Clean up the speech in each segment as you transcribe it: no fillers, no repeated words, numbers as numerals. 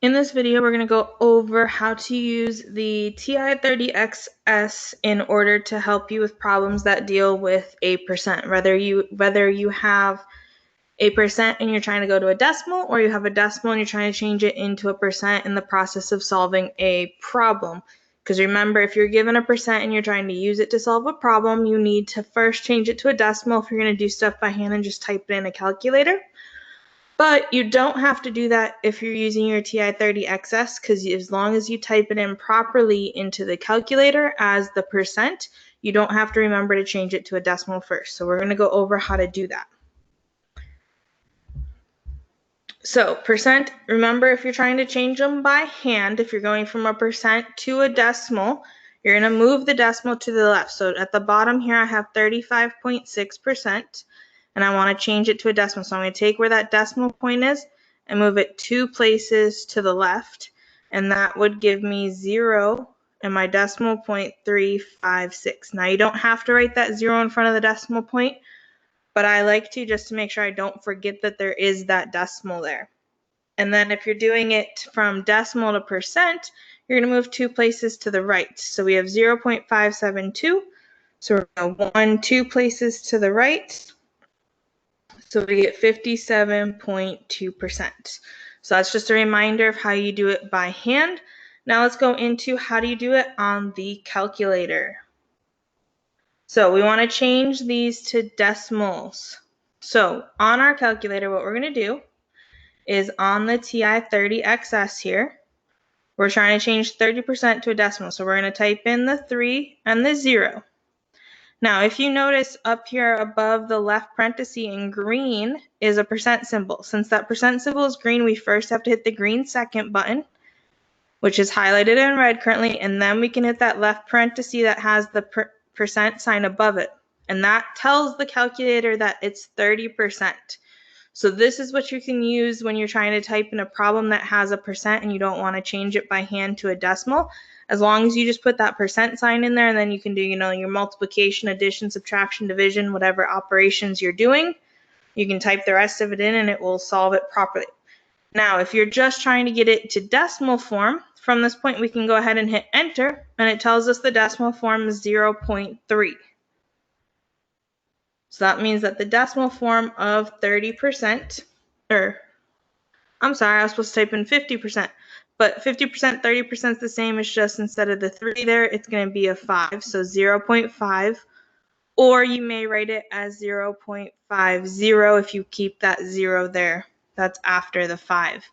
In this video, we're going to go over how to use the TI-30XS in order to help you with problems that deal with a percent. Whether you have a percent and you're trying to go to a decimal, or you have a decimal and you're trying to change it into a percent in the process of solving a problem. Because remember, if you're given a percent and you're trying to use it to solve a problem, you need to first change it to a decimal if you're going to do stuff by hand and just type it in a calculator. But you don't have to do that if you're using your TI-30XS, because as long as you type it in properly into the calculator as the percent, you don't have to remember to change it to a decimal first. So we're going to go over how to do that. So percent, remember, if you're trying to change them by hand, if you're going from a percent to a decimal, you're going to move the decimal to the left. So at the bottom here, I have 35.6%. and I want to change it to a decimal. So I'm going to take where that decimal point is and move it 2 places to the left, and that would give me 0 and my decimal point 356. Now you don't have to write that 0 in front of the decimal point, but I like to, just to make sure I don't forget that there is that decimal there. And then if you're doing it from decimal to percent, you're going to move 2 places to the right. So we have 0.572. So we're going to 1, 2 places to the right. So we get 57.2%. So that's just a reminder of how you do it by hand. Now let's go into how do you do it on the calculator. So we want to change these to decimals. So on our calculator, what we're going to do is on the TI-30XS here, we're trying to change 30% to a decimal. So we're going to type in the 3 and the 0. Now, if you notice up here above the left parenthesis in green is a percent symbol. Since that percent symbol is green, we first have to hit the green second button, which is highlighted in red currently, and then we can hit that left parenthesis that has the percent sign above it. And that tells the calculator that it's 30%. So this is what you can use when you're trying to type in a problem that has a percent and you don't want to change it by hand to a decimal. As long as you just put that percent sign in there, and then you can do, your multiplication, addition, subtraction, division, whatever operations you're doing. You can type the rest of it in and it will solve it properly. Now, if you're just trying to get it to decimal form, from this point we can go ahead and hit enter, and it tells us the decimal form is 0.3. So that means that the decimal form of 30%, I'm sorry, I was supposed to type in 50%, but 50%, 30% is the same. It's just instead of the 3 there, it's going to be a 5, so 0.5. Or you may write it as 0.50 if you keep that 0 there. That's after the 5.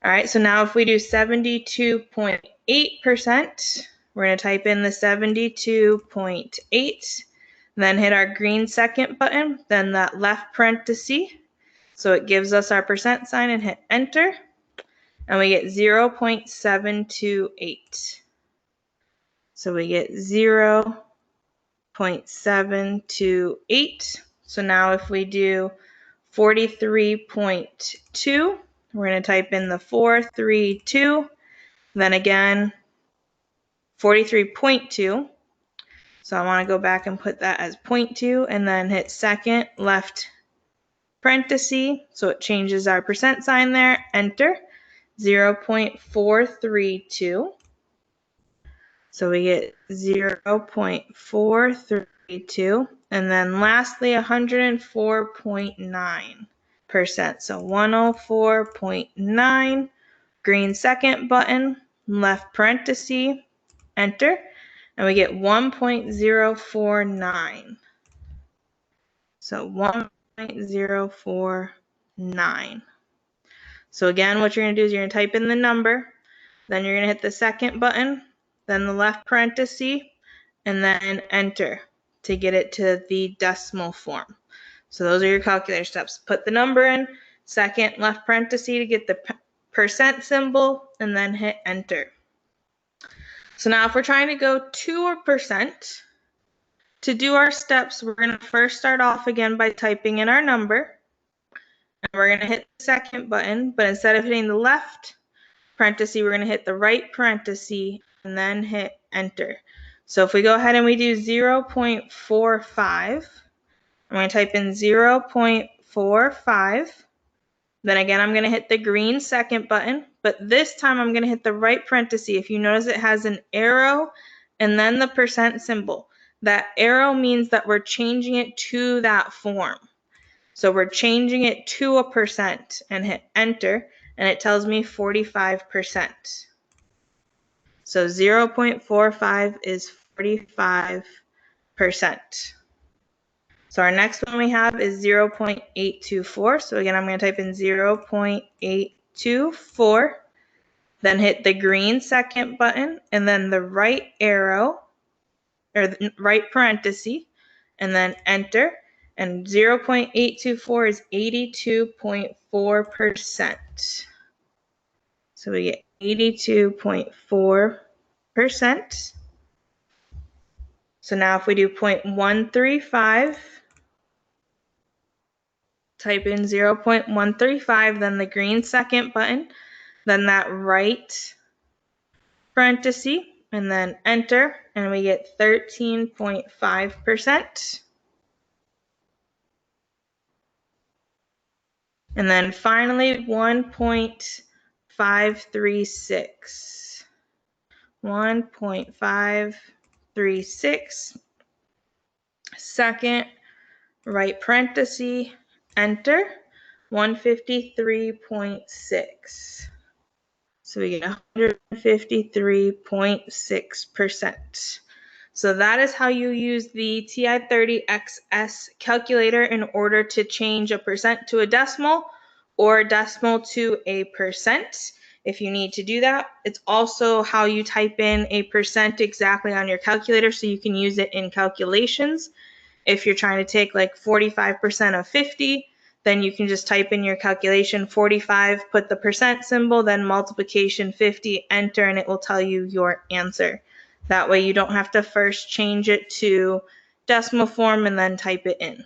All right, so now if we do 72.8%, we're going to type in the 72.8, then hit our green second button, then that left parenthesis. So it gives us our percent sign and hit enter, and we get 0.728. So we get 0.728. So now if we do 43.2, we're going to type in the 432, then again 43.2. So I want to go back and put that as 0.2 and then hit second left parenthesis, so it changes our percent sign there, enter, 0.432. So we get 0.432, and then lastly 104.9%. So 104.9, green second button, left parenthesis, enter, and we get 1.049. So 1.049. So again, what you're going to do is you're going to type in the number, then you're going to hit the second button, then the left parenthesis, and then enter to get it to the decimal form. So those are your calculator steps. Put the number in, second left parenthesis to get the percent symbol, and then hit enter. So now if we're trying to go to a percent, to do our steps, we're going to first start off again by typing in our number. And we're going to hit the second button, but instead of hitting the left parenthesis, we're going to hit the right parenthesis and then hit enter. So if we go ahead and we do 0.45, I'm going to type in 0.45. Then again, I'm going to hit the green second button, but this time I'm going to hit the right parenthesis. If you notice, it has an arrow and then the percent symbol. That arrow means that we're changing it to that form. So we're changing it to a percent and hit enter, and it tells me 45%. So 0.45 is 45%. So our next one we have is 0.824. So again, I'm going to type in 0.824, then hit the green second button, and then the right arrow, or the right parenthesis, and then enter. And 0.824 is 82.4%. So we get 82.4%. So now if we do 0.135, type in 0.135, then the green second button, then that right parenthesis, and then enter, and we get 13.5%. And then finally 1.536. 1.536, second right parenthesis, enter, 153.6. So we get 153.6%. So that is how you use the TI-30XS calculator in order to change a percent to a decimal or a decimal to a percent. If you need to do that, it's also how you type in a percent exactly on your calculator so you can use it in calculations. If you're trying to take like 45% of 50, then you can just type in your calculation 45, put the percent symbol, then multiplication 50, enter, and it will tell you your answer. That way you don't have to first change it to decimal form and then type it in.